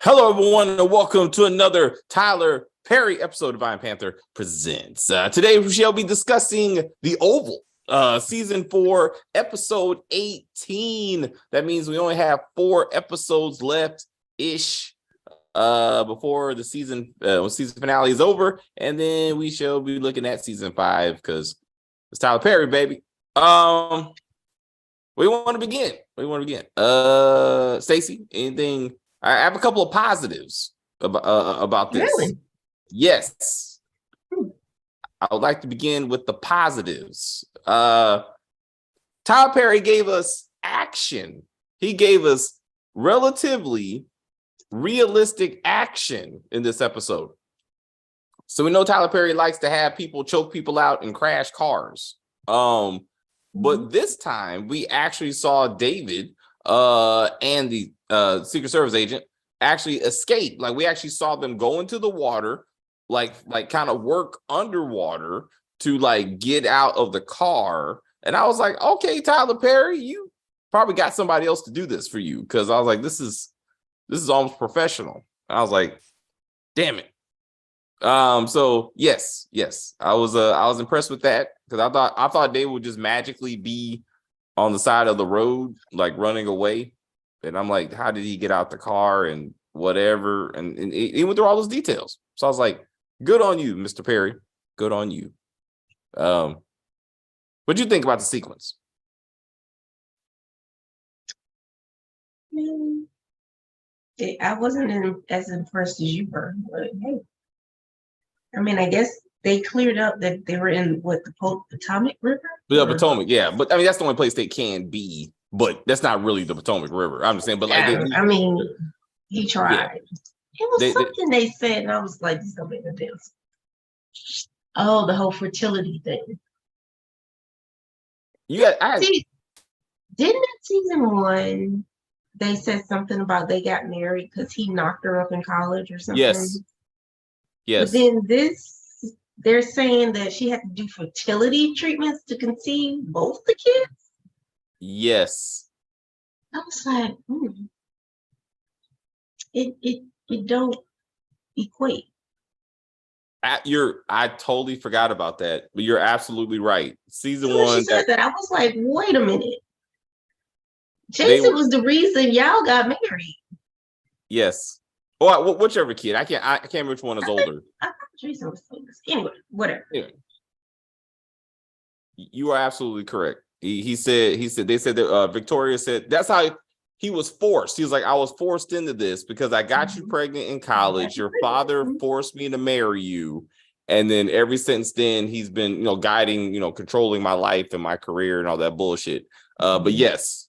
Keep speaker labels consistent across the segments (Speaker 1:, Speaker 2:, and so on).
Speaker 1: Hello, everyone, and welcome to another Tyler Perry episode of Iron Panther Presents. Today, we shall be discussing The Oval, Season 4, Episode 18. That means we only have 4 episodes left-ish before the season finale is over, and then we shall be looking at Season 5, because it's Tyler Perry, baby. Where you want to begin? Stacey, anything? I have a couple of positives about this.
Speaker 2: Really?
Speaker 1: Yes. I would like to begin with the positives. Tyler Perry gave us action. He gave us relatively realistic action in this episode. So we know Tyler Perry likes to have people choke people out and crash cars. But this time we actually saw David and the Secret Service agent actually escape. Like, we actually saw them go into the water, like kind of work underwater to like get out of the car. And I was like, okay, Tyler Perry, you probably got somebody else to do this for you, because I was like, this is almost professional. I was like, damn it. So yes, I was impressed with that, because I thought they would just magically be on the side of the road, like running away. And I'm like, how did he get out the car and whatever? And he went through all those details. So I was like, good on you, Mr. Perry. Good on you. What do you think about the sequence?
Speaker 2: I wasn't as impressed as you were, but hey, I mean, I guess they cleared up that they were in the Potomac River.
Speaker 1: The Potomac, yeah, but I mean that's the only place they can be. But that's not really the Potomac River. I'm just saying, but like,
Speaker 2: he tried. Yeah. It was something they said, and I was like, "This don't make no sense." Oh, the whole fertility thing.
Speaker 1: Yeah,
Speaker 2: didn't in season 1 they said something about they got married because he knocked her up in college or something?
Speaker 1: Yes.
Speaker 2: But then they're saying that she had to do fertility treatments to conceive both the kids.
Speaker 1: Yes.
Speaker 2: I was like, it don't equate.
Speaker 1: I totally forgot about that, but you're absolutely right. Season 1.
Speaker 2: She said that, I was like, wait a minute. Jason was the reason y'all got married.
Speaker 1: Yes. Well, whichever kid. I can't remember which one is older.
Speaker 2: I thought Jason was famous. Anyway, whatever. Anyway.
Speaker 1: You are absolutely correct. They said that Victoria said that's how he was forced. He was like, I was forced into this because I got you pregnant in college. Your father forced me to marry you. And then ever since then, he's been, guiding, controlling my life and my career and all that bullshit. But yes,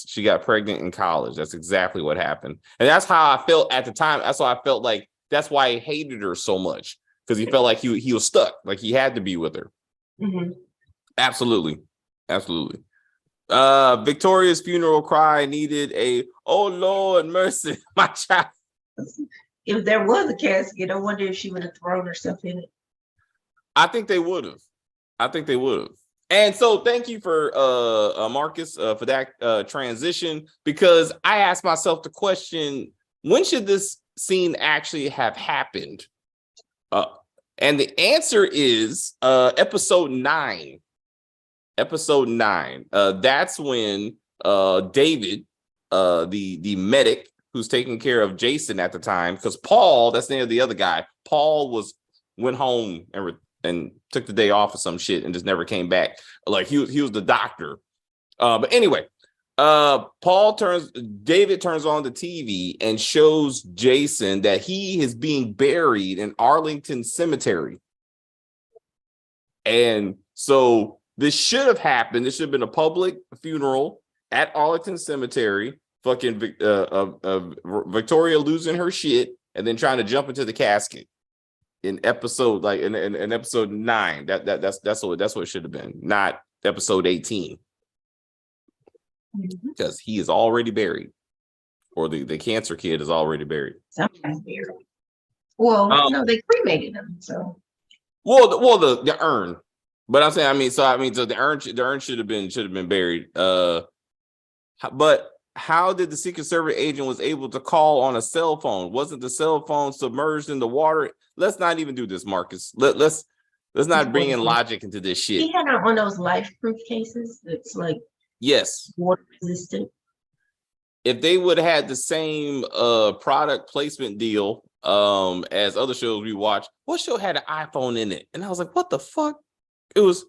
Speaker 1: she got pregnant in college. That's exactly what happened. And that's how I felt at the time. That's why I felt like that's why he hated her so much, because he felt like he was stuck, like he had to be with her.
Speaker 2: Mm-hmm.
Speaker 1: Absolutely. Victoria's funeral cry needed a "Oh Lord, mercy, my child."
Speaker 2: If there was a casket, I wonder if she would have thrown herself in it.
Speaker 1: I think they would have. And so thank you for Marcus for that transition, because I asked myself the question, when should this scene actually have happened? And the answer is episode 9. Episode 9. That's when David, the medic who's taking care of Jason at the time, because Paul, that's the name of the other guy, Paul went home and took the day off or some shit and just never came back. Like he was the doctor. But anyway, David turns on the TV and shows Jason that he is being buried in Arlington Cemetery. And so this should have happened. This should have been a public funeral at Arlington Cemetery. Fucking Victoria losing her shit and then trying to jump into the casket in episode in episode 9. That's what it should have been, not episode 18, because he is already buried, or the cancer kid is already buried.
Speaker 2: Somebody's buried. Well, no, they cremated him. So
Speaker 1: the urn. But I'm saying, so the urn should have been buried. But how did the Secret Service agent was able to call on a cell phone? Wasn't the cell phone submerged in the water? Let's not even do this, Marcus. Let's not bring in logic into this shit.
Speaker 2: He had one of those life-proof cases that's like
Speaker 1: yes,
Speaker 2: water resistant.
Speaker 1: If they would have had the same product placement deal as other shows we watch, what show had an iPhone in it? And I was like, what the fuck? It was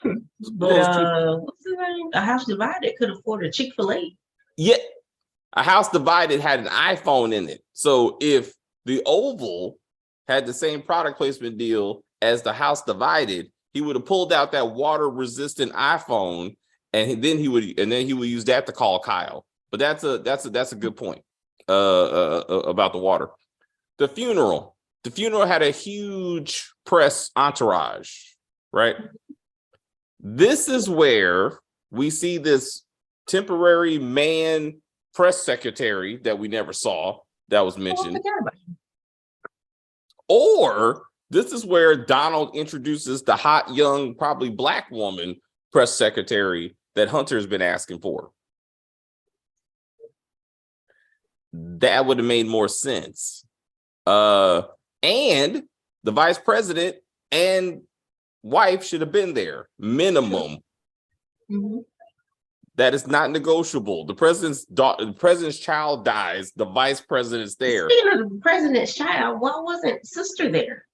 Speaker 2: but what's the name? A House Divided could afford a Chick-fil-A.
Speaker 1: Yeah, A House Divided had an iPhone in it. So if the Oval had the same product placement deal as the House Divided, he would have pulled out that water resistant iPhone, and then he would use that to call Kyle. But that's a good point about the water. The funeral had a huge press entourage, right? This is where we see this temporary man press secretary that we never saw that was mentioned. Or this is where Donald introduces the hot, young, probably black woman press secretary that Hunter's been asking for. That would have made more sense. And the vice president and wife should have been there, minimum.
Speaker 2: Mm-hmm.
Speaker 1: That is not negotiable. The president's child dies. The vice president's there.
Speaker 2: Speaking of the president's child, why wasn't sister there?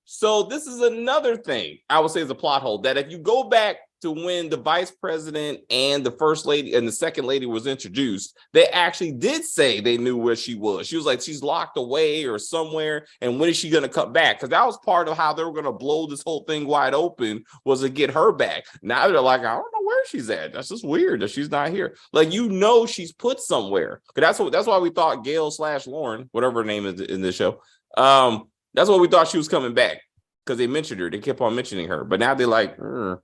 Speaker 1: So this is another thing I would say is a plot hole, that if you go back to when the vice president and the first lady and the second lady was introduced, they actually did say they knew where she was. She was like, she's locked away or somewhere. And when is she going to come back? Because that was part of how they were going to blow this whole thing wide open, was to get her back. Now they're like, I don't know where she's at. That's just weird that she's not here. Like, she's put somewhere. That's why we thought Gail/Lauren, whatever her name is in this show. That's what we thought she was coming back, because they mentioned her. They kept on mentioning her. But now they're like, the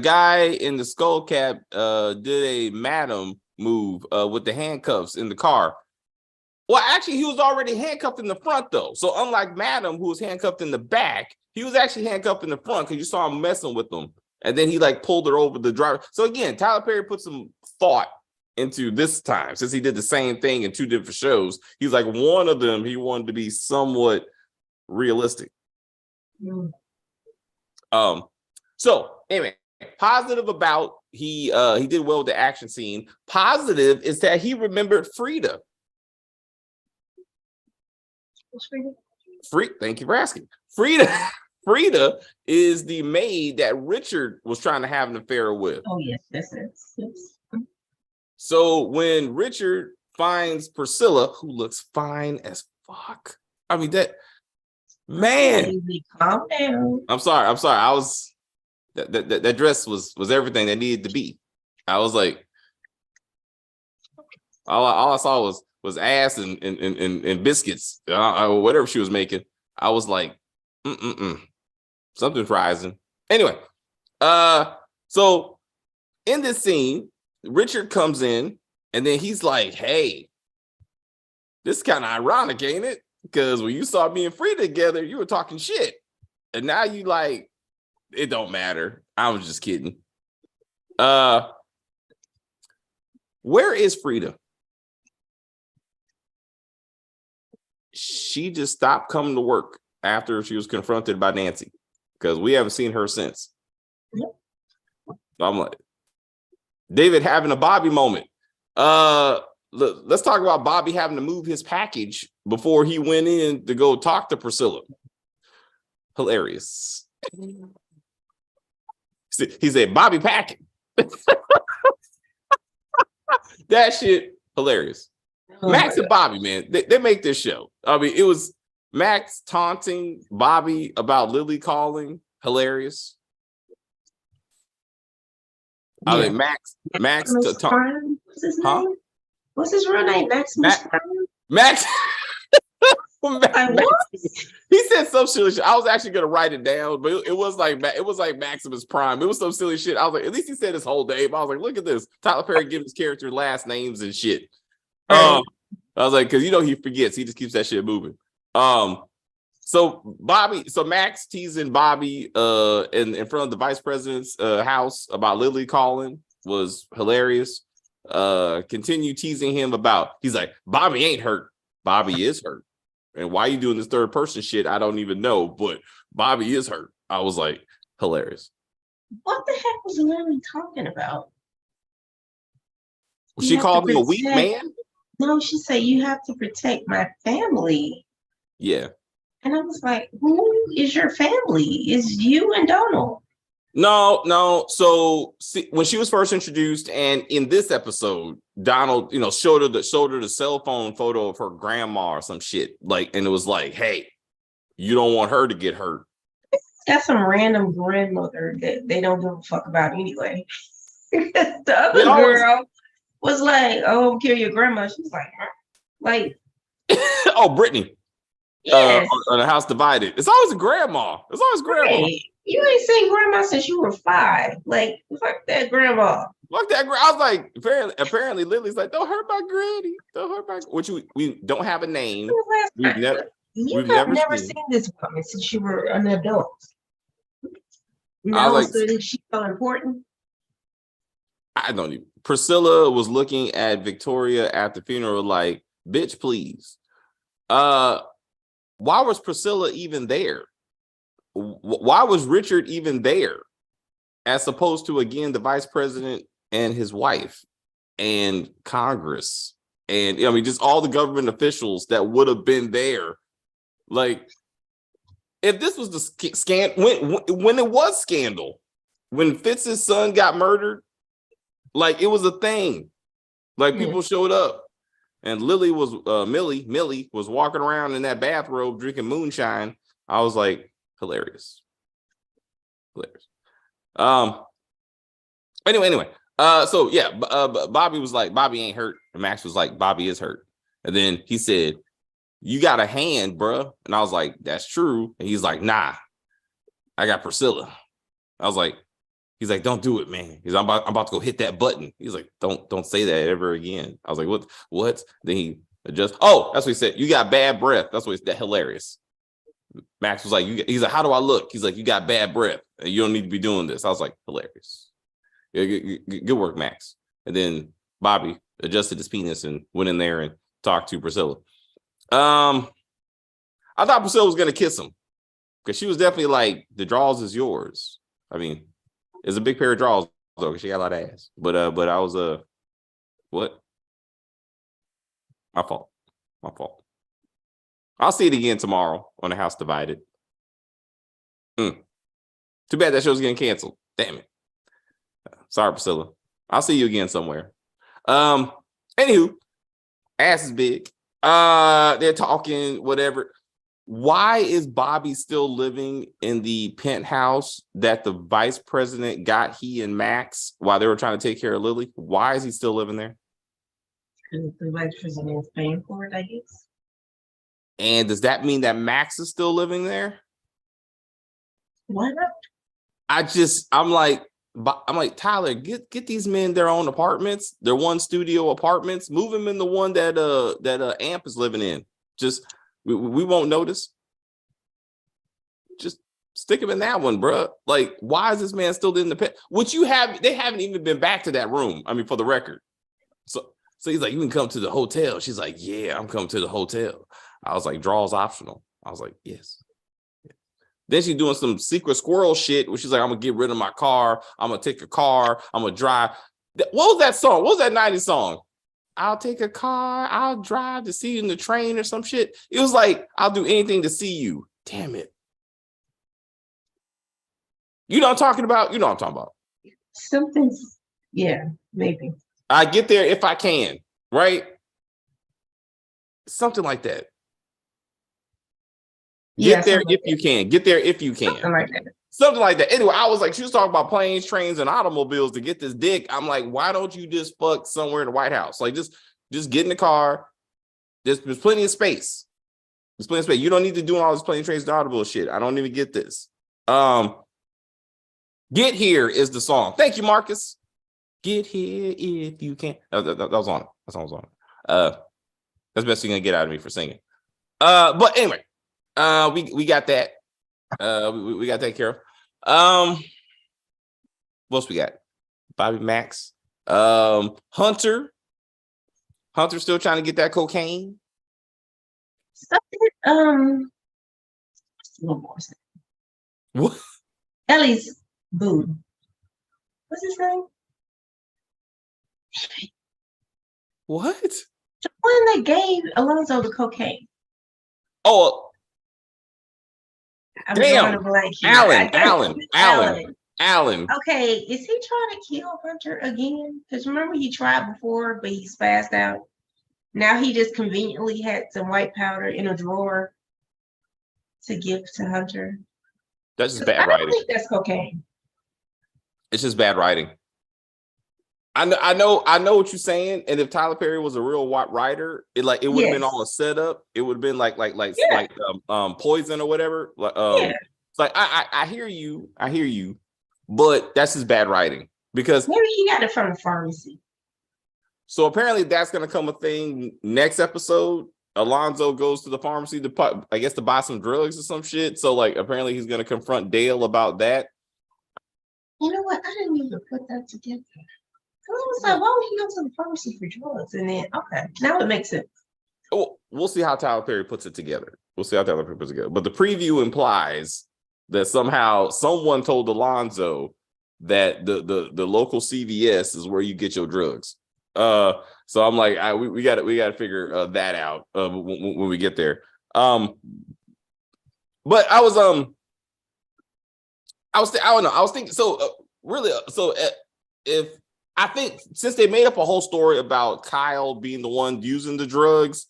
Speaker 1: guy in the skull cap did a madam move with the handcuffs in the car. Well, actually, he was already handcuffed in the front, though. So unlike Madam, who was handcuffed in the back, he was actually handcuffed in the front, because you saw him messing with them. And then he like pulled her over the driver. So again, Tyler Perry put some thought into this time, since he did the same thing in two different shows. He's like, one of them, he wanted to be somewhat realistic. So anyway, positive about he did well with the action scene. Positive is that he remembered Frida. Thank you for asking. Frida is the maid that Richard was trying to have an affair with.
Speaker 2: Oh yes, yes.
Speaker 1: So when Richard finds Priscilla, who looks fine as fuck, I mean, that man.
Speaker 2: Calm down.
Speaker 1: I'm sorry. I was that dress was everything that needed to be. I was like, all I saw was ass and biscuits, or whatever she was making. I was like, something's rising. Anyway, so in this scene, Richard comes in, and then he's like, hey, this is kind of ironic, ain't it? Because when you saw me and Frida together, you were talking shit. And now you like, it don't matter. I was just kidding. Where is Frida? She just stopped coming to work after she was confronted by Nancy, because we haven't seen her since.
Speaker 2: Yep.
Speaker 1: I'm like, David having a Bobby moment. Let's talk about Bobby having to move his package before he went in to go talk to Priscilla. Hilarious. He said, Bobby packing. That shit, hilarious. Max and Bobby, man, they make this show. I mean, it was Max taunting Bobby about Lily calling. Hilarious. Yeah. I mean, Max
Speaker 2: what's his name? What's his real name? Max.
Speaker 1: Max. He said some silly shit. I was actually gonna write it down, but it was like Maximus Prime. It was some silly shit. I was like, at least he said his whole name. I was like, look at this. Tyler Perry gives his character last names and shit. I was like, because he forgets. He just keeps that shit moving. So Max teasing Bobby in front of the vice president's house about Lily calling was hilarious. Continue teasing him about, he's like, Bobby ain't hurt. Bobby is hurt. And why you doing this third person shit, I don't even know, but Bobby is hurt. I was like, hilarious.
Speaker 2: What the heck was Lily talking about?
Speaker 1: She called him a weak man?
Speaker 2: No, she said, you have to protect my family.
Speaker 1: Yeah.
Speaker 2: And I was like, who is your family? It's you and Donald.
Speaker 1: No. So when she was first introduced, and in this episode, Donald, showed her the cell phone photo of her grandma or some shit. Like, and it was like, hey, you don't want her to get hurt.
Speaker 2: That's some random grandmother that they don't give a fuck about anyway. The other girl was like, oh, kill your grandma. She was like, huh? Like,
Speaker 1: oh, Brittany.
Speaker 2: Yes.
Speaker 1: On the House Divided. It's always a grandma. It's always grandma.
Speaker 2: Right. You ain't seen grandma since you were 5. Like, fuck that grandma.
Speaker 1: Fuck that. I was like, apparently Lily's like, don't hurt my granny. Don't hurt my. Which we don't have a name. We've never
Speaker 2: seen this woman since you were an adult.
Speaker 1: Now, like,
Speaker 2: she's so important.
Speaker 1: I don't even. Priscilla was looking at Victoria at the funeral like, bitch, please. Why was Priscilla even there? Why was Richard even there? As opposed to, again, the vice president and his wife and Congress and just all the government officials that would have been there. Like, if this was the when it was scandal, when Fitz's son got murdered, like, it was a thing. Like, people showed up, and Millie was walking around in that bathrobe drinking moonshine. I was like, hilarious. Anyway. So yeah, Bobby was like, Bobby ain't hurt, and Max was like, Bobby is hurt, and then he said, you got a hand, bruh. And I was like, that's true. And he's like, nah, I got Priscilla. I was like, he's like, don't do it, man. I'm about to go hit that button. He's like, don't say that ever again. I was like, what? Then he adjusts. Oh, that's what he said. You got bad breath. That's what that hilarious. Max was like, he's like, how do I look? He's like, you got bad breath. And you don't need to be doing this. I was like, hilarious. Yeah, good work, Max. And then Bobby adjusted his penis and went in there and talked to Priscilla. I thought Priscilla was gonna kiss him because she was definitely like, the draws is yours. I mean, it's a big pair of draws though, because she got a lot of ass. But I was what? My fault. I'll see it again tomorrow on the House Divided. Too bad that show's getting canceled. Damn it. Sorry, Priscilla. I'll see you again somewhere. Anywho, ass is big. They're talking whatever. Why is Bobby still living in the penthouse that the vice president got he and Max while they were trying to take care of Lily? Why is he still living there?
Speaker 2: The vice president is paying for it, I guess.
Speaker 1: And does that mean that Max is still living there?
Speaker 2: Why not?
Speaker 1: I'm like, Tyler, get these men their own apartments, their one studio apartments, move them in the one that Amp is living in. Just we won't notice. Just stick him in that one, bro. Like, why is this man still in the pit? They haven't even been back to that room. I mean, for the record. So he's like, you can come to the hotel. She's like, yeah, I'm coming to the hotel. I was like, draws optional. I was like, yes. Then she's doing some secret squirrel shit where she's like, I'm gonna get rid of my car. I'm gonna take a car. I'm gonna drive. What was that song? What was that 90s song? I'll take a car. I'll drive to see you in the train or some shit. It was like, I'll do anything to see you. Damn it. You know what I'm talking about? You know what I'm talking about.
Speaker 2: Something's, yeah, maybe.
Speaker 1: I get there if I can, right? Something like that. Get there if you can. Get there if you can. Something like that. Anyway, I was like, she was talking about planes, trains, and automobiles to get this dick. I'm like, why don't you just fuck somewhere in the White House? Like, just get in the car. There's plenty of space. There's plenty of space. You don't need to do all this plane, trains, and automobile shit. I don't even get this. Get Here is the song. Thank you, Marcus. Get here if you can. That was on it. That song was on it. That's the best you're gonna get out of me for singing. But anyway. We got that. We got that care of. What else we got? Bobby Max. Hunter. Hunter still trying to get that cocaine.
Speaker 2: Something, one more.
Speaker 1: What?
Speaker 2: Ellie's boo. What's his name?
Speaker 1: What?
Speaker 2: The one that gave Alonzo the cocaine.
Speaker 1: Oh,
Speaker 2: I'm
Speaker 1: damn.
Speaker 2: drawing a blank here.
Speaker 1: Alan.
Speaker 2: Okay, is he trying to kill Hunter again? Because remember he tried before, but he's passed out. Now he just conveniently had some white powder in a drawer to give to Hunter.
Speaker 1: That's just bad writing.
Speaker 2: I don't think that's cocaine.
Speaker 1: It's just bad writing. I know what you're saying. And if Tyler Perry was a real writer, it would have been all a setup. It would have been like Poison or whatever. It's like I hear you, but that's just bad writing because
Speaker 2: maybe he got it from the pharmacy.
Speaker 1: So apparently that's gonna come a thing next episode. Alonzo goes to the pharmacy to buy some drugs or some shit. So like apparently he's gonna confront Dale about that.
Speaker 2: You know what? I didn't even put that together. I was like, why would he go to the pharmacy for drugs? And then okay, now it makes sense.
Speaker 1: We'll see how Tyler Perry puts it together. But the preview implies that somehow someone told Alonzo that the local CVS is where you get your drugs. So I'm like, we got to figure that out when we get there. But I was thinking. So really, if I think since they made up a whole story about Kyle being the one using the drugs,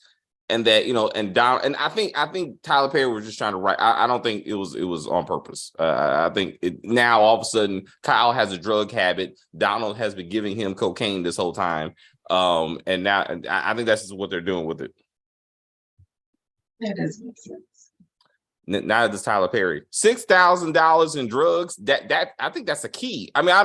Speaker 1: and that and I think Tyler Perry was just trying to write. I don't think it was on purpose. I think now all of a sudden Kyle has a drug habit. Donald has been giving him cocaine this whole time, and now I think that's just what they're doing with it.
Speaker 2: That does make sense.
Speaker 1: Now this Tyler Perry, $6,000 in drugs. That I think that's a key. I mean,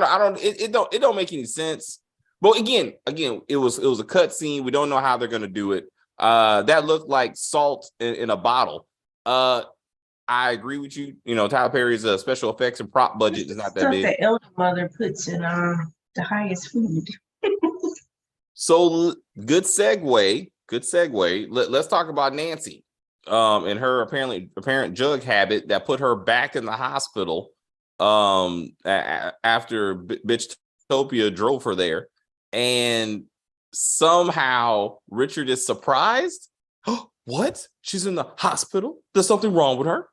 Speaker 1: it don't make any sense. But again, it was a cut scene. We don't know how they're gonna do it. That looked like salt in a bottle. I agree with you. Tyler Perry's special effects and prop budget is not that big.
Speaker 2: The elder mother puts in the highest food.
Speaker 1: So good segue. Let's talk about Nancy. And her apparent drug habit that put her back in the hospital after Bitchtopia drove her there, and somehow Richard is surprised. What? She's in the hospital? There's something wrong with her?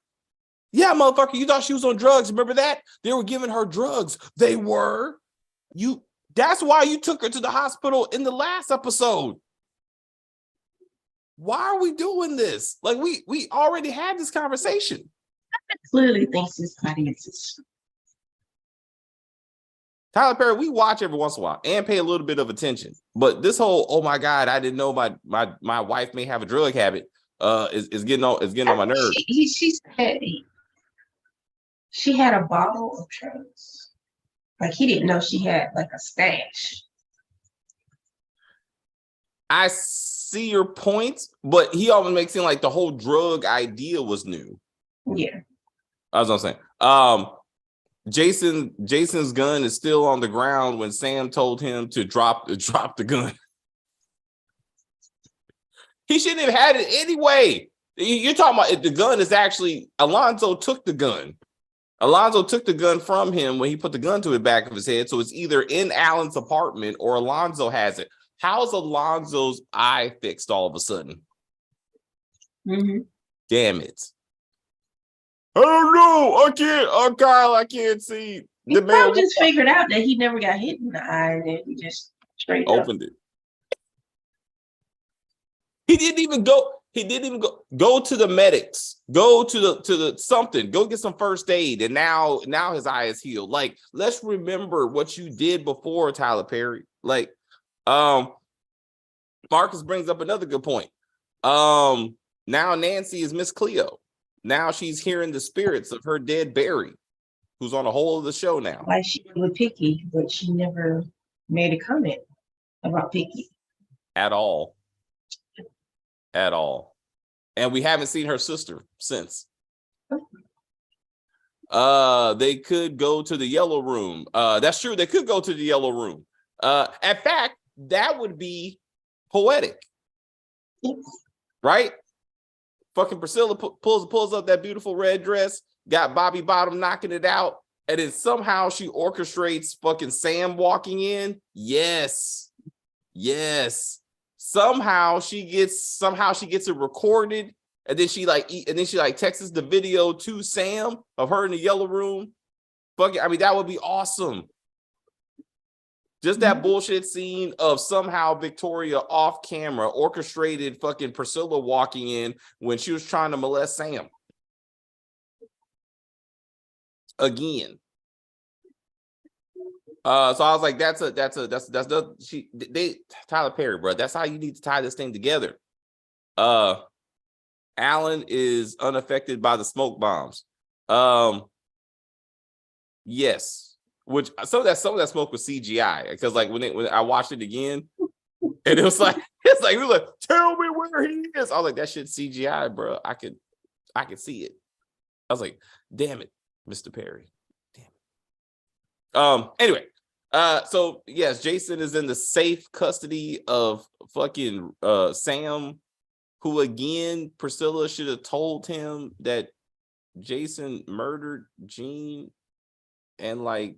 Speaker 1: Yeah, motherfucker, you thought she was on drugs. Remember that? They were giving her drugs. They were. That's why you took her to the hospital in the last episode. Why are we doing this? Like we already had this conversation.
Speaker 2: I clearly thinks this audience is.
Speaker 1: Tyler Perry, we watch every once in a while and pay a little bit of attention. But this whole, oh my God, I didn't know my wife may have a drug habit is getting on my nerves.
Speaker 2: She said she had a bottle of drugs. Like he didn't know she had like a stash.
Speaker 1: I see your point, but he always makes it seem like the whole drug idea was new.
Speaker 2: Yeah.
Speaker 1: That's what I'm saying. Jason's gun is still on the ground when Sam told him to drop the gun. He shouldn't have had it anyway. You're talking about if the gun is actually Alonzo took the gun. Alonzo took the gun from him when he put the gun to the back of his head. So it's either in Alan's apartment or Alonzo has it. How's Alonzo's eye fixed all of a sudden?
Speaker 2: Mm-hmm.
Speaker 1: Damn it. I don't know. I can't. Kyle, I can't see.
Speaker 2: He probably just figured out that he never got hit in the eye and then he just straight
Speaker 1: opened it. He didn't even go to the medics. Go to the something. Go get some first aid. And now his eye is healed. Like, let's remember what you did before, Tyler Perry. Like, Marcus brings up another good point. Now Nancy is Miss Cleo. Now she's hearing the spirits of her dead Barry, who's on a whole of the show now.
Speaker 2: Like she did with Picky, but she never made a comment about Picky.
Speaker 1: At all. And we haven't seen her sister since. They could go to the yellow room. That's true. They could go to the yellow room. In fact, that would be poetic, right? Fucking Priscilla pulls up that beautiful red dress, got Bobby Bottom knocking it out, and then somehow she orchestrates fucking Sam walking in. Yes. Somehow she gets it recorded, and then she texts the video to Sam of her in the yellow room. Fuck it, I mean, that would be awesome. Just that bullshit scene of somehow Victoria off camera orchestrated fucking Priscilla walking in when she was trying to molest Sam. Again. So I was like, Tyler Perry, bro. That's how you need to tie this thing together. Alan is unaffected by the smoke bombs. Yes. Which some of that smoke was CGI, because like when I watched it again, and it was like we were like, tell me where he is. I was like, that shit's CGI, bro. I could see it. I was like, damn it, Mr. Perry. Damn it. Anyway, so yes, Jason is in the safe custody of fucking Sam, who again, Priscilla should have told him that Jason murdered Jean and like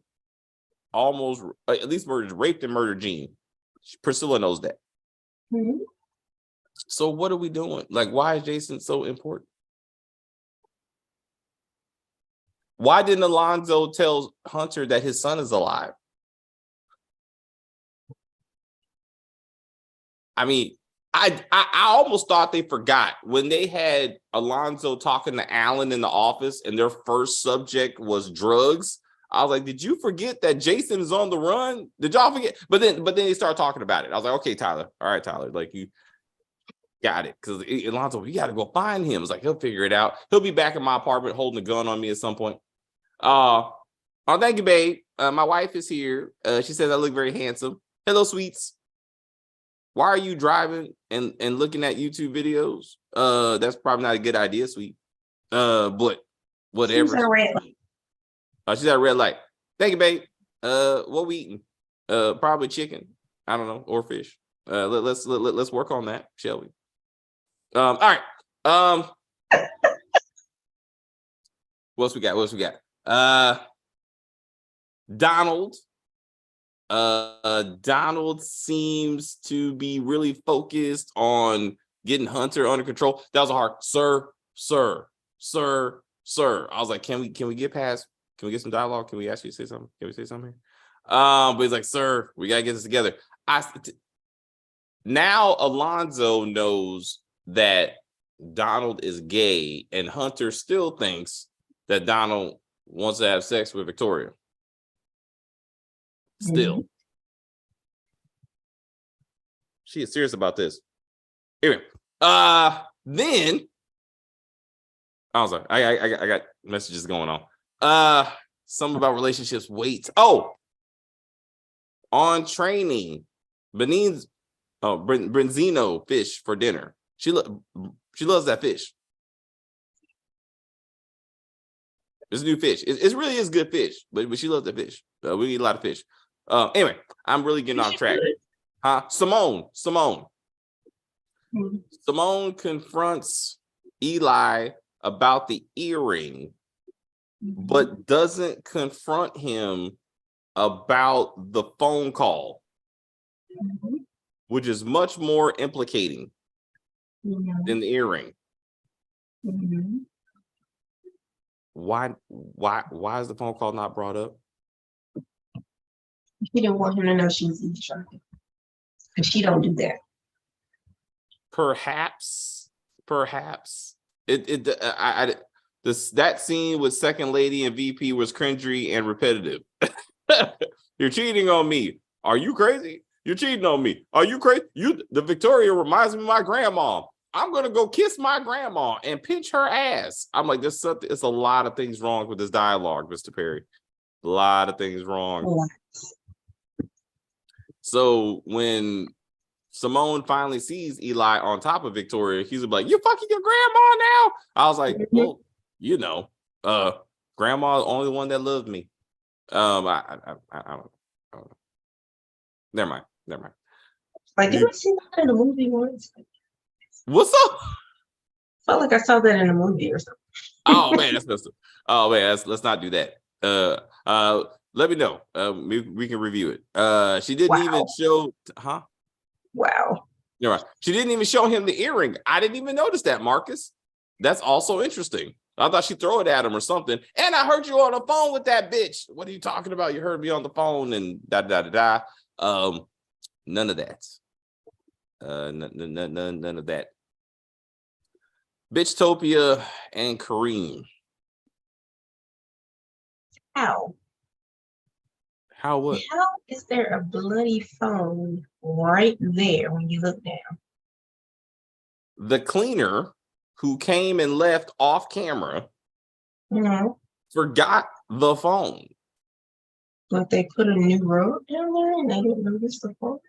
Speaker 1: almost at least raped and murdered Jean. Priscilla knows that. Mm-hmm. So what are we doing? Like, why is Jason so important? Why didn't Alonzo tell Hunter that his son is alive? I mean, I almost thought they forgot when they had Alonzo talking to Alan in the office and their first subject was drugs. I was like, did you forget that Jason is on the run? Did y'all forget? But then they started talking about it. I was like, okay, Tyler. All right, Tyler. Like, you got it. Because Alonzo, you got to go find him. It's like, he'll figure it out. He'll be back in my apartment holding a gun on me at some point. Oh, thank you, babe. My wife is here. She says I look very handsome. Hello, sweets. Why are you driving and looking at YouTube videos? That's probably not a good idea, sweet. But whatever. She's at a red light. Thank you, babe. What we eating? Probably chicken. I don't know, or fish. Let's work on that, shall we? All right. What else we got? Donald. Donald seems to be really focused on getting Hunter under control. That was a hard sir. I was like, can we get past? Can we get some dialogue? Can we actually say something? Can we say something here? But he's like, sir, we gotta get this together. Now Alonzo knows that Donald is gay, and Hunter still thinks that Donald wants to have sex with Victoria. Still. Mm-hmm. She is serious about this. Anyway, then I was like, I got messages going on. Something about relationships. Wait. Oh, on training, Benzino fish for dinner. She loves that fish. It's new fish. It really is good fish, but she loves the fish. We eat a lot of fish. Anyway, I'm really getting off track. Simone. Mm-hmm. Simone confronts Eli about the earring, but doesn't confront him about the phone call, which is much more implicating than the earring. Mm-hmm. Why is the phone call not brought up?
Speaker 2: She didn't want him to know she was eavesdropping, because she don't do that.
Speaker 1: Perhaps. That scene with Second Lady and VP was cringy and repetitive. You're cheating on me. Are you crazy? You're cheating on me. Are you crazy? The Victoria reminds me of my grandma. I'm gonna go kiss my grandma and pinch her ass. I'm like, there's something. It's a lot of things wrong with this dialogue, Mr. Perry. A lot of things wrong. So when Simone finally sees Eli on top of Victoria, he's like, "You fucking your grandma now?" I was like, "Well, you know, grandma's the only one that loved me." I don't know. Never mind.
Speaker 2: Like, did I see that in a movie once?
Speaker 1: What's up?
Speaker 2: Felt like I saw that in a movie or something.
Speaker 1: Oh man, that's messed up. Oh man, let's not do that. Let me know. We can review it. She didn't even show, huh?
Speaker 2: Wow.
Speaker 1: You're right. She didn't even show him the earring. I didn't even notice that, Marcus. That's also interesting. I thought she'd throw it at him or something. And I heard you on the phone with that bitch. What are you talking about? You heard me on the phone and da. None of that. None of that. Bitchtopia and Kareem.
Speaker 2: How?
Speaker 1: How what?
Speaker 2: How is there a bloody phone right there when you look down?
Speaker 1: The cleaner who came and left off camera forgot the phone.
Speaker 2: But they put a new rug down there and they didn't notice the phone.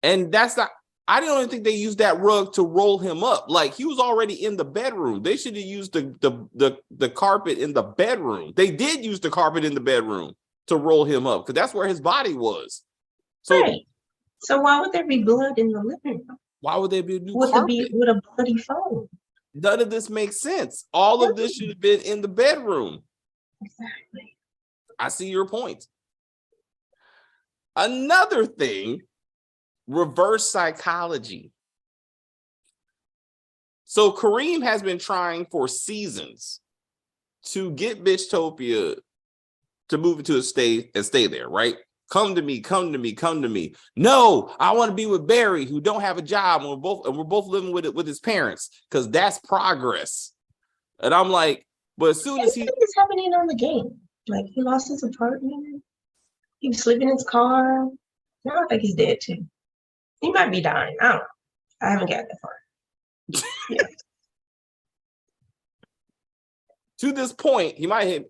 Speaker 1: And that's not, I don't even think they used that rug to roll him up. Like, he was already in the bedroom. They should have used the carpet in the bedroom. They did use the carpet in the bedroom to roll him up because that's where his body was. So,
Speaker 2: right. So why would there be blood in the living room?
Speaker 1: Why would there be a new
Speaker 2: with
Speaker 1: carpet?
Speaker 2: With a bloody phone?
Speaker 1: None of this makes sense. All of this should have been in the bedroom.
Speaker 2: Exactly.
Speaker 1: I see your point. Another thing, reverse psychology. So Kareem has been trying for seasons to get Bitchtopia to move into a state and stay there, right? Come to me. No, I want to be with Barry, who don't have a job, and we're both living with his parents, because that's progress. And I'm like, but as soon as
Speaker 2: it's happening on the game, like he lost his apartment, he was sleeping in his car. Now I think he's dead too. He might be dying. I don't know. I haven't got that far. Yeah.
Speaker 1: To this point,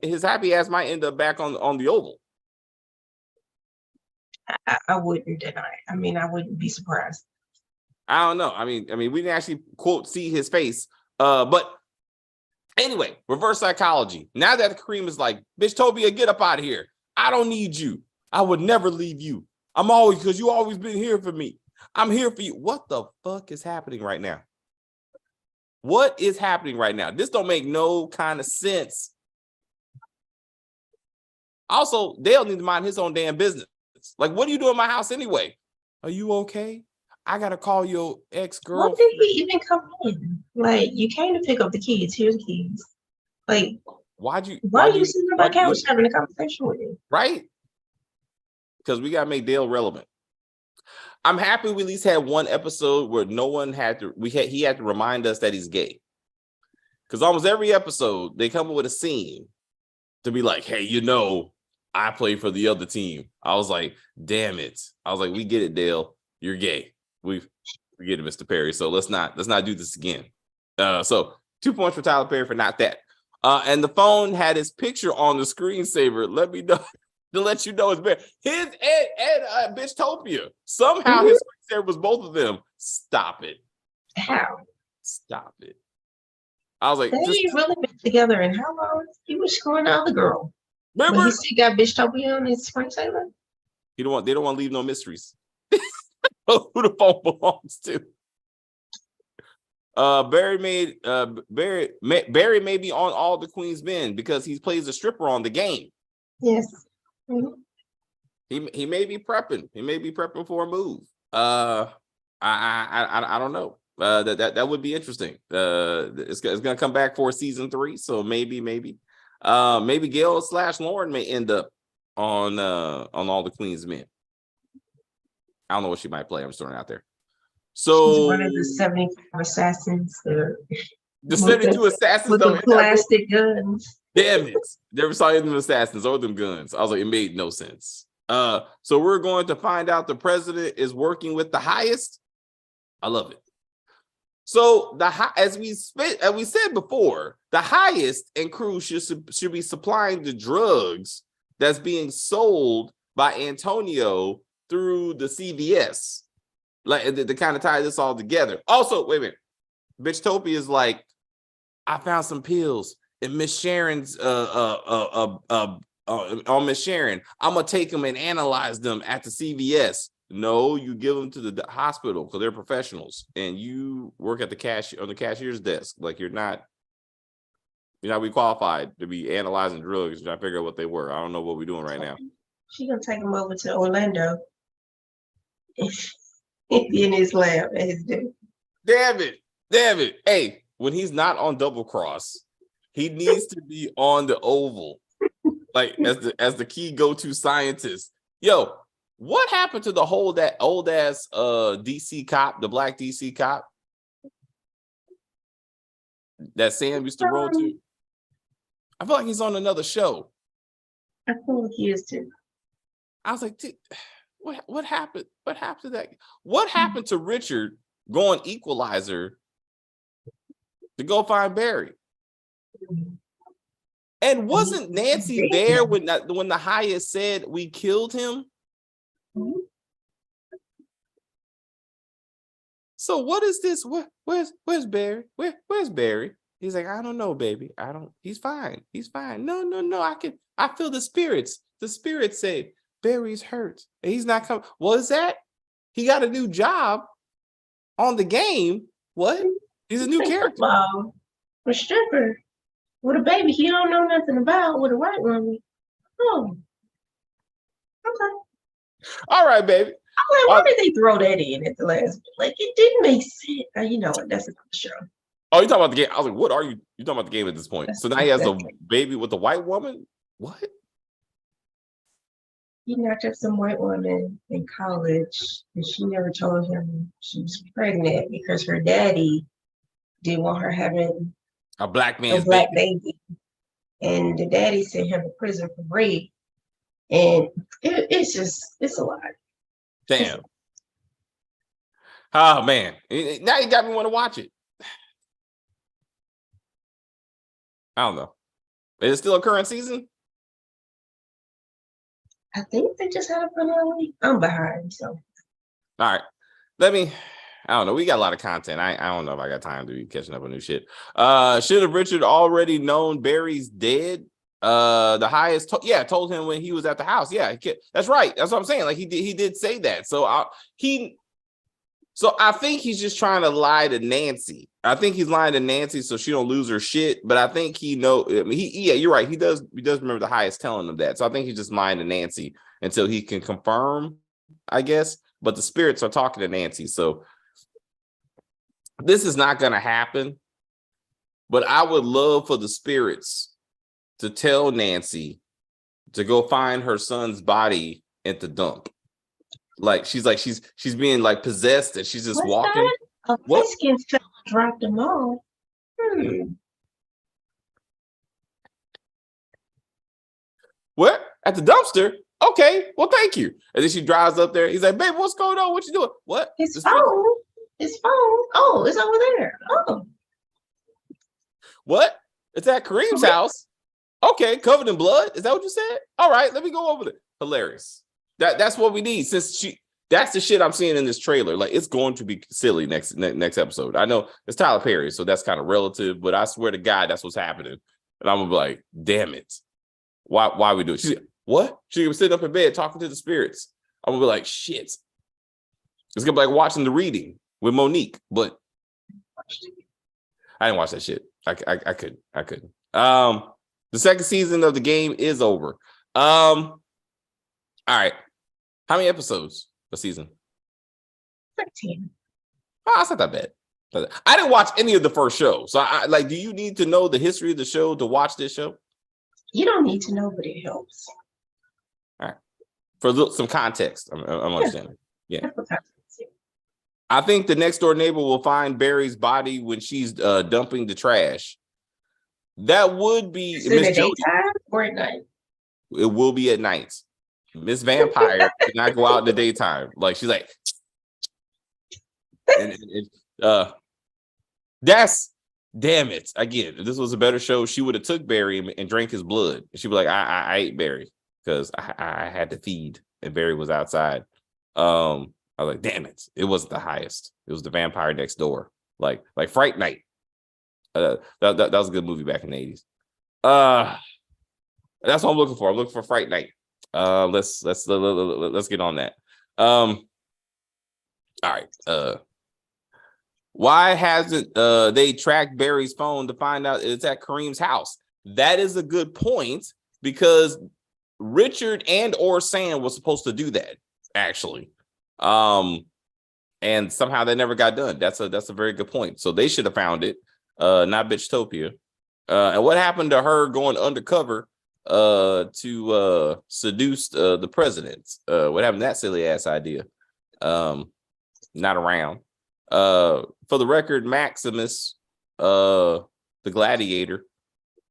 Speaker 1: his happy ass might end up back on the Oval.
Speaker 2: I wouldn't deny it. I mean, I wouldn't be surprised.
Speaker 1: I don't know. I mean, we didn't actually quote see his face. But anyway, reverse psychology. Now that Kareem is like, Bitchtopia, get up out of here. I don't need you. I would never leave you. Because you always been here for me. I'm here for you. What the fuck is happening right now? What is happening right now? This don't make no kind of sense. Also, Dale needs to mind his own damn business. Like, what are you doing in my house anyway? Are you okay? I gotta call your ex-girlfriend.
Speaker 2: When did he even come in? Like, you came to pick up the kids. Here's the keys. Like, why are you sitting on my couch having a conversation with me?
Speaker 1: Right? Because we gotta make Dale relevant. I'm happy we at least had one episode where no one had to. He had to remind us that he's gay. Because almost every episode they come up with a scene to be like, "Hey, I play for the other team." I was like, "Damn it!" I was like, "We get it, Dale. You're gay. We get it, Mr. Perry. So let's not do this again." So 2 points for Tyler Perry for not that. And the phone had his picture on the screensaver. Let me know to let you know it's better. His and Bitchtopia. Somehow his screensaver was both of them. Stop it.
Speaker 2: How?
Speaker 1: Stop it. I was like,
Speaker 2: they really been together in how long? He was screwing the other girl.
Speaker 1: Remember?
Speaker 2: But he still got Bitchtopia on his screensaver.
Speaker 1: They don't want to leave no mysteries. Who the phone belongs to. Barry may be on all the Queen's Men because he plays a stripper on the game.
Speaker 2: Yes. Mm-hmm.
Speaker 1: He may be prepping. He may be prepping for a move. I don't know. That would be interesting. It's gonna come back for season 3, so maybe Gail / Lauren may end up on all the Queen's Men. I don't know what she might play. I'm just throwing it out there. So
Speaker 2: she's one of the 75 assassins.
Speaker 1: The 72 assassins
Speaker 2: with the plastic guns.
Speaker 1: Damn it! Never saw them assassins or them guns. I was like, it made no sense. So we're going to find out the president is working with the highest. I love it. So as we said before, the highest and crew should be supplying the drugs that's being sold by Antonio through the CVS. Like to kind of tie this all together. Also, wait a minute. Bitchtopia is like, I found some pills in Miss Sharon's on Miss Sharon. I'm gonna take them and analyze them at the CVS. No, you give them to the hospital because they're professionals, and you work at the cashier's desk. Like you're not be qualified to be analyzing drugs. Trying to figure out what they were. I don't know what we're doing right now.
Speaker 2: She gonna take him over to Orlando in his lab at his desk.
Speaker 1: Damn it. Hey, when he's not on Double Cross, he needs to be on the Oval, like as the key go-to scientist. Yo, what happened to that old ass DC cop, the black DC cop that Sam used to roll to? I feel like he's on another show.
Speaker 2: I feel like he is too.
Speaker 1: I was like, what happened? What happened to that? What happened to Richard going Equalizer to go find Barry? And wasn't Nancy there when the highest said we killed him? So what is this? Where's Barry? Where's Barry? He's like, I don't know, baby. He's fine. He's fine. No. I feel the spirits. The spirits say Barry's hurt. And he's not coming. What is that? He got a new job on the game. What? He's a new character.
Speaker 2: Wow. A stripper with a baby he don't know nothing about with a white woman. Oh. Okay.
Speaker 1: All right, baby.
Speaker 2: I'm like, why did they throw that in at the last? Like, it didn't make sense. You know what? That's another show.
Speaker 1: Oh, you talking about the game? I was like, what are you? You talking about the game at this point? So now he has a baby with a white woman? What?
Speaker 2: He knocked up some white woman in college, and she never told him she was pregnant because her daddy didn't want her having
Speaker 1: a black man's
Speaker 2: baby. And the daddy sent him to prison for rape. And it's a lot.
Speaker 1: Damn. Oh, man. Now you got me want to watch it. I don't know. Is it still a current season?
Speaker 2: I think they just had a finale. I'm behind, so.
Speaker 1: All right. I don't know. We got a lot of content. I don't know if I got time to be catching up on new shit. Should have Richard already known Barry's dead? The highest, told him when he was at the house. Yeah, that's right. That's what I'm saying. Like he did say that. So I think he's just trying to lie to Nancy. I think he's lying to Nancy so she don't lose her shit. But I think you're right. He does remember the highest telling him that. So I think he's just lying to Nancy until he can confirm, I guess. But the spirits are talking to Nancy. So this is not going to happen. But I would love for the spirits to tell Nancy to go find her son's body at the dump. Like she's being like possessed and she's just walking.
Speaker 2: A Mexican fella dropped them off.
Speaker 1: What? At the dumpster? Okay, well, thank you. And then she drives up there. He's like, babe, what's going on? What you doing? What?
Speaker 2: His phone. Oh, it's over there. Oh.
Speaker 1: What? It's at Kareem's house. Okay, covered in blood. Is that what you said? All right, let me go over there. Hilarious. That's what we need. That's the shit I'm seeing in this trailer. Like it's going to be silly next episode. I know it's Tyler Perry, so that's kind of relative, but I swear to God, that's what's happening. And I'm gonna be like, damn it. Why we do it? She's like, what? She was sitting up in bed talking to the spirits. I'm gonna be like, shit. It's gonna be like watching The Reading with Monique, but I didn't watch that shit. I couldn't. The second season of the game is over. All right. How many episodes a season?
Speaker 2: 13.
Speaker 1: Oh, that's not that bad. I didn't watch any of the first show. So do you need to know the history of the show to watch this show?
Speaker 2: You don't need to know, but it helps.
Speaker 1: All right. For some context, I'm understanding. Yeah. I think the next door neighbor will find Barry's body when she's dumping the trash. That would be
Speaker 2: in the daytime or at night?
Speaker 1: It will be at night. Miss Vampire did not go out in the daytime. Like she's like, that's damn it. Again, if this was a better show, she would have took Barry and drank his blood. She'd be like, I ate Barry because I had to feed and Barry was outside. I I was like, damn it, it wasn't the highest. It was The Vampire Next Door, like Fright Night. That was a good movie back in the 80s. That's what I'm looking for. I'm looking for Fright Night. Let's get on that. All right. Why hasn't they tracked Barry's phone to find out it's at Kareem's house? That is a good point, because Richard and or Sam was supposed to do that, actually. And somehow that never got done. That's a very good point. So they should have found it, not Bitchtopia. And what happened to her going undercover to seduce the president? What happened to that silly ass idea? Not around. For the record, Maximus, the gladiator,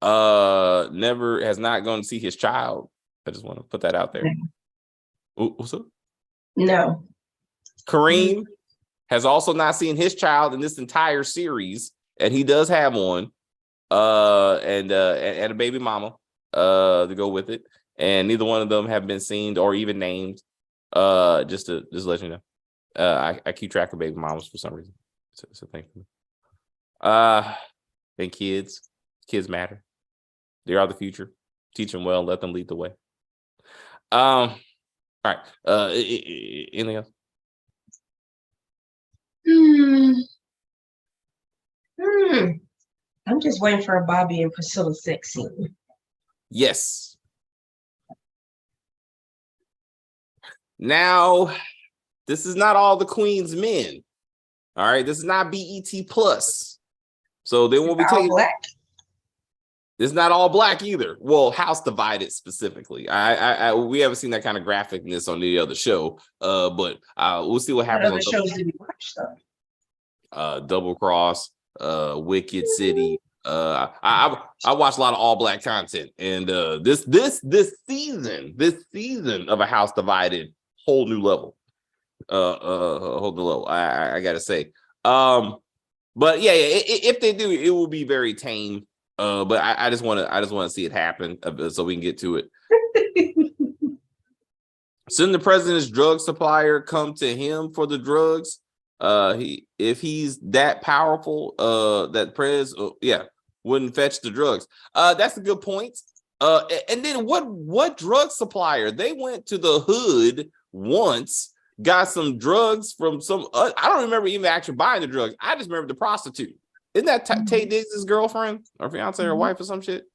Speaker 1: never has not gone to see his child. I just want to put that out there. What's up?
Speaker 2: No.
Speaker 1: Kareem has also not seen his child in this entire series, and he does have one, and a baby mama to go with it, and neither one of them have been seen or even named. Just to let you know, I keep track of baby mamas for some reason, so thank you. And kids matter. They are the future. Teach them well, let them lead the way. All right. Anything else?
Speaker 2: I'm just waiting for a Bobby and Priscilla sex scene.
Speaker 1: Yes. Now, this is not all the Queen's men. All right, this is not BET Plus. So they won't be taking
Speaker 2: black.
Speaker 1: It's not all black either. Well, House Divided specifically. We haven't seen that kind of graphicness on any other show. But we'll see what happens.
Speaker 2: What other shows did we watch though?
Speaker 1: Double Cross, Wicked City. I watch a lot of all black content, and this season of A House Divided, whole new level. Whole new level. I gotta say. But yeah, if they do, it will be very tame. But I just want to see it happen so we can get to it. Shouldn't the president's drug supplier come to him for the drugs? If he's that powerful, that Prez, wouldn't fetch the drugs. That's a good point. And then what drug supplier? They went to the hood once, got some drugs from some. I don't remember even actually buying the drugs. I just remember the prostitute. Isn't that Tay Diggs' girlfriend or fiance or wife or some shit?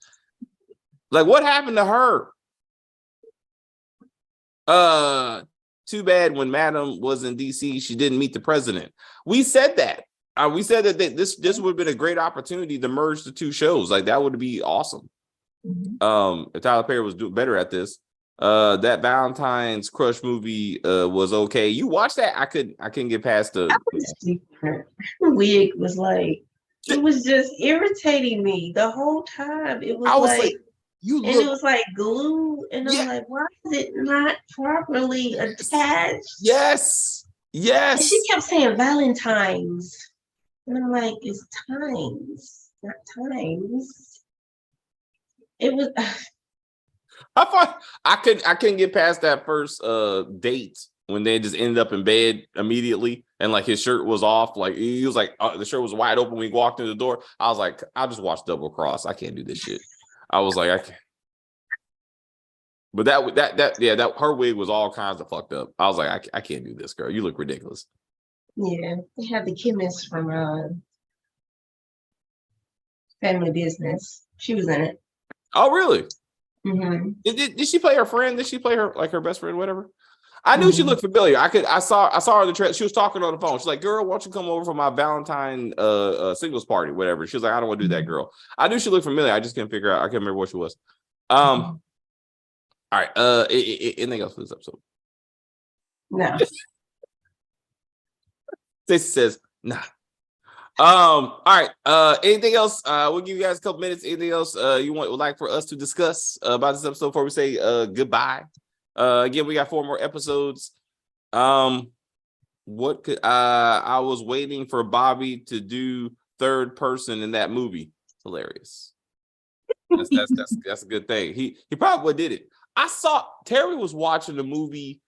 Speaker 1: Like, what happened to her? Too bad when Madam was in DC, she didn't meet the president. We said that. We said that this would have been a great opportunity to merge the two shows. Like, that would be awesome. If Tyler Perry was doing better at this. That Valentine's Crush movie was okay. You watched that? I couldn't get past the
Speaker 2: wig. Was like, it was just irritating me the whole time. It was like it was like glue, and I'm like, why is it not properly attached?
Speaker 1: Yes.
Speaker 2: And she kept saying Valentine's, and I'm like, it's times, not times. It was.
Speaker 1: I thought I couldn't get past that first date when they just ended up in bed immediately, and like his shirt was off, like he was like the shirt was wide open when he walked in the door. I was like, I'll just watch Double Cross. I can't do this shit. I was like, I can't. But that her wig was all kinds of fucked up. I was like, I can't do this, girl. You look ridiculous.
Speaker 2: Yeah, they had the chemist from Family Business. She was in it.
Speaker 1: Oh, really?
Speaker 2: Mm-hmm.
Speaker 1: Did she play her friend? Did she play her like her best friend, whatever? I knew she looked familiar. I saw her in the trailer. She was talking on the phone. She's like, "Girl, why don't you come over for my Valentine singles party, whatever?" She was like, "I don't want to do that, girl." I knew she looked familiar. I just couldn't figure out. I can't remember what she was. All right. Anything else for this episode?
Speaker 2: No.
Speaker 1: Stacey says, nah. All right. Anything else? We'll give you guys a couple minutes. Anything else you would like for us to discuss about this episode before we say goodbye? Again, we got 4 more episodes. What could I was waiting for Bobby to do third person in that movie. Hilarious. That's a good thing. He probably did it. I saw Terry was watching the movie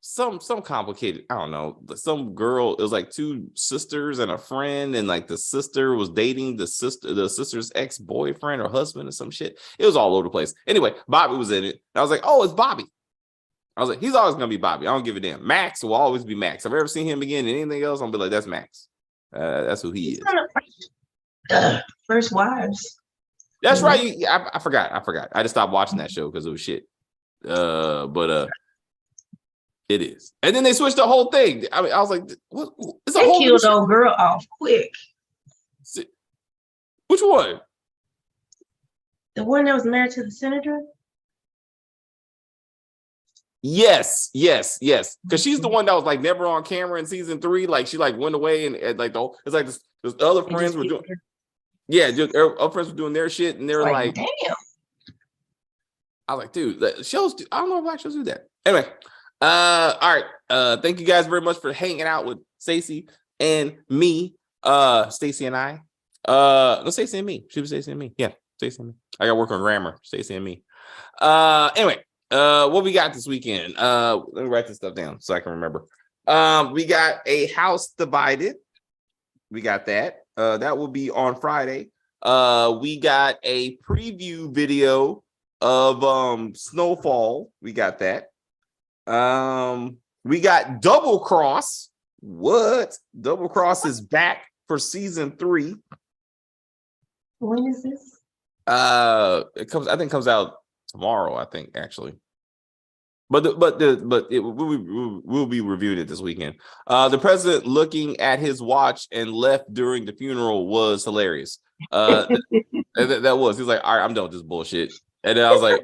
Speaker 1: some complicated, I don't know, some girl, it was like two sisters and a friend, and like the sister was dating the sister's ex-boyfriend or husband or some shit. It was all over the place. Anyway, Bobby was in it. I was like, oh, it's Bobby. I was like, he's always gonna be Bobby. I don't give a damn. Max will always be Max. If I ever seen him again in anything else, I'm gonna be like, that's Max. That's who he is.
Speaker 2: First Wives.
Speaker 1: That's right. I forgot. I just stopped watching that show because it was shit. But it is. And then they switched the whole thing. I mean, I was like, what? It's a
Speaker 2: They
Speaker 1: whole
Speaker 2: killed old girl off quick.
Speaker 1: Which one?
Speaker 2: The one that was married to the senator?
Speaker 1: Yes. Because she's the one that was like never on camera in season 3. Like she like went away and like it's like this other friends were doing. Yeah, other friends were doing their shit, and they were like,
Speaker 2: damn.
Speaker 1: I was like, dude, shows. I don't know if black shows do that. Anyway, all right. Thank you guys very much for hanging out with Stacey and me. Stacey and I. No, Stacey and me. She was Stacey and me. Yeah, Stacey and me. I got to work on grammar. Stacey and me. Anyway, what we got this weekend? Let me write this stuff down so I can remember. We got A House Divided. We got that. That will be on Friday. We got a preview video of Snowfall. We got that. We got Double Cross. What? Double Cross is back for season 3.
Speaker 2: When is this?
Speaker 1: It comes out tomorrow, I think, actually. But it will be reviewed it this weekend. The president looking at his watch and left during the funeral was hilarious. That was. He's like, all right, I'm done with this bullshit. And then I was like,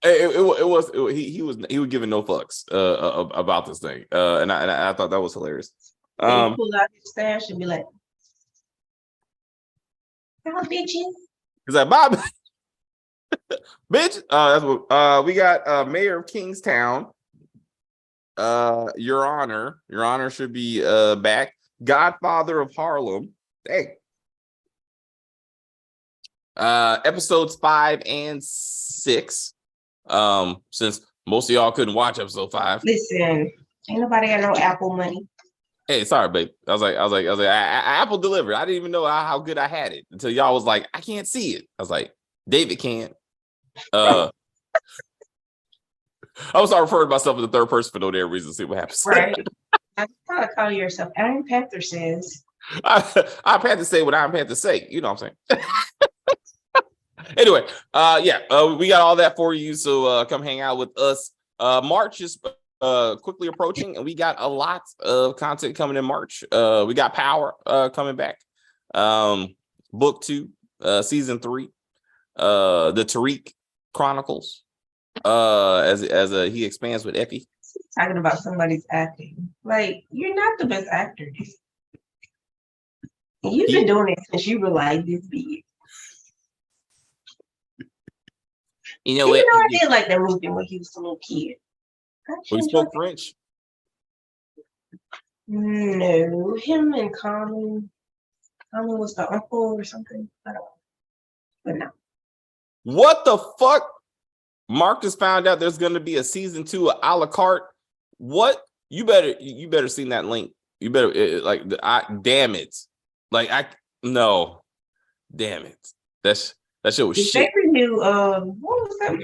Speaker 1: he was giving no fucks about this thing. And I thought that was hilarious.
Speaker 2: He pull out his stash and be like, "Oh, bitches."
Speaker 1: He's like, Bob. Bitch, that's what we got. Mayor of Kingstown, Your Honor should be back. Godfather of Harlem, hey. Episodes 5 and 6. Since most of y'all couldn't watch episode 5.
Speaker 2: Listen, ain't nobody got no Apple money.
Speaker 1: Hey, sorry, babe. I was like, Apple delivered. I didn't even know how good I had it until y'all was like, I can't see it. I was like, David can. I was start referring to myself in the third person for no damn reason to see what happens.
Speaker 2: Right. I gotta call yourself Iron Panther says.
Speaker 1: I had to say what I had to say. You know what I'm saying? Anyway, we got all that for you. So come hang out with us. March is quickly approaching, and we got a lot of content coming in March. We got Power coming back. Book 2, season 3. The Tariq Chronicles, as he expands with Effie.
Speaker 2: Talking about somebody's acting. Like, you're not the best actor. You've been doing it since you were like this big.
Speaker 1: You know what?
Speaker 2: I did like that movie when he was a little kid.
Speaker 1: We spoke French.
Speaker 2: No, him and Carmen. Carmen was the uncle or something. I don't know. But no.
Speaker 1: What the fuck? Marcus found out there's going to be a season 2 of a la carte. What? You better seen that link. You better damn it. No. Damn it. That shit was shit.
Speaker 2: They renew what was that?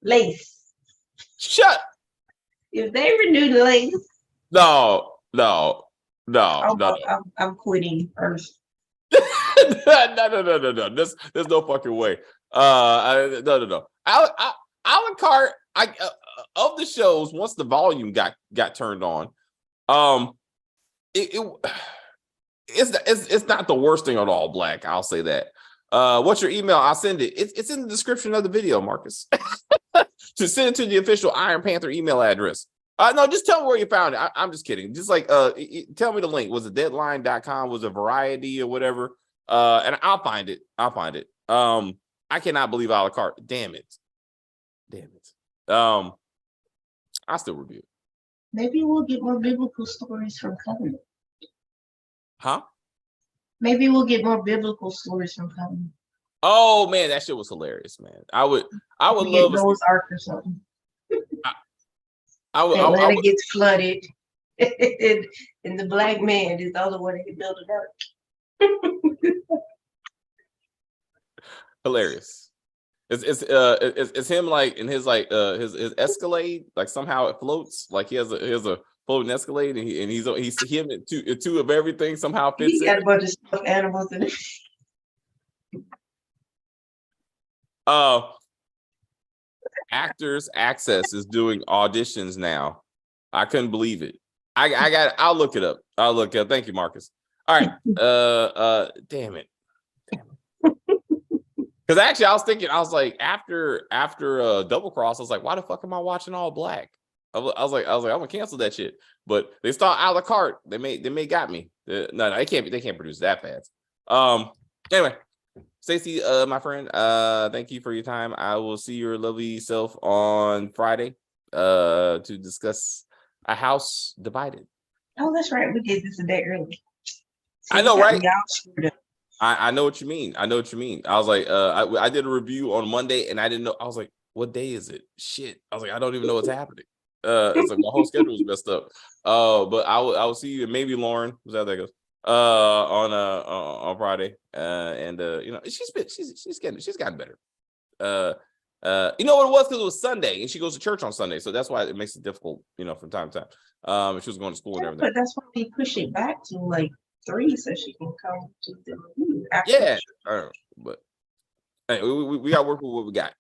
Speaker 2: Lace.
Speaker 1: Shut.
Speaker 2: If they renew the Lace.
Speaker 1: No.
Speaker 2: I'm quitting first.
Speaker 1: No. There's no fucking way. No. A la carte. Of the shows, once the volume got turned on, it's not the worst thing at all. Black, I'll say that. What's your email? I'll send it. It's in the description of the video, Marcus. To send it to the official Iron Panther email address. No, just tell me where you found it. I'm just kidding. Just like tell me the link. Was it deadline.com? Was it Variety or whatever? And I'll find it. I cannot believe a la carte. Damn it. I'll still review it.
Speaker 2: Maybe we'll get more biblical stories from Covenant.
Speaker 1: Huh?
Speaker 2: Maybe we'll get more biblical stories from Covenant.
Speaker 1: Oh man, that shit was hilarious, man. I would love
Speaker 2: Noah's Ark or something. Atlanta gets flooded, and the black man is the only one that can build it up.
Speaker 1: Hilarious. It's him like in his like his Escalade, like somehow it floats, like he has a floating Escalade, and he's him and two of everything somehow fits
Speaker 2: He got
Speaker 1: in.
Speaker 2: a bunch of stuffed animals in it.
Speaker 1: Actors Access is doing auditions now. I couldn't believe it. I'll look it up. Thank you, Marcus. All right. Damn it. Because actually I was thinking, I was like, after Double Cross, I was like, why the fuck am I watching all black? I was like, I'm gonna cancel that shit. But they start a la carte. They may got me. No, they can't produce that fast. Anyway. Stacey, my friend, thank you for your time. I will see your lovely self on Friday to discuss A House Divided.
Speaker 2: Oh, that's right. We did this a day early.
Speaker 1: So I know, right? I know what you mean. I was like, I did a review on Monday and I didn't know. I was like, what day is it? Shit. I was like, I don't even know what's happening. It's like my whole schedule is messed up. But I will see you, and maybe Lauren, who's how that goes. On Friday, and you know, she's gotten better. You know what it was, because it was Sunday and she goes to church on Sunday, so that's why it makes it difficult, you know, from time to time. She was going to school and everything.
Speaker 2: But that's why we push it back to like 3 so she can come to the review.
Speaker 1: Yeah, but hey, we got to work with what we got.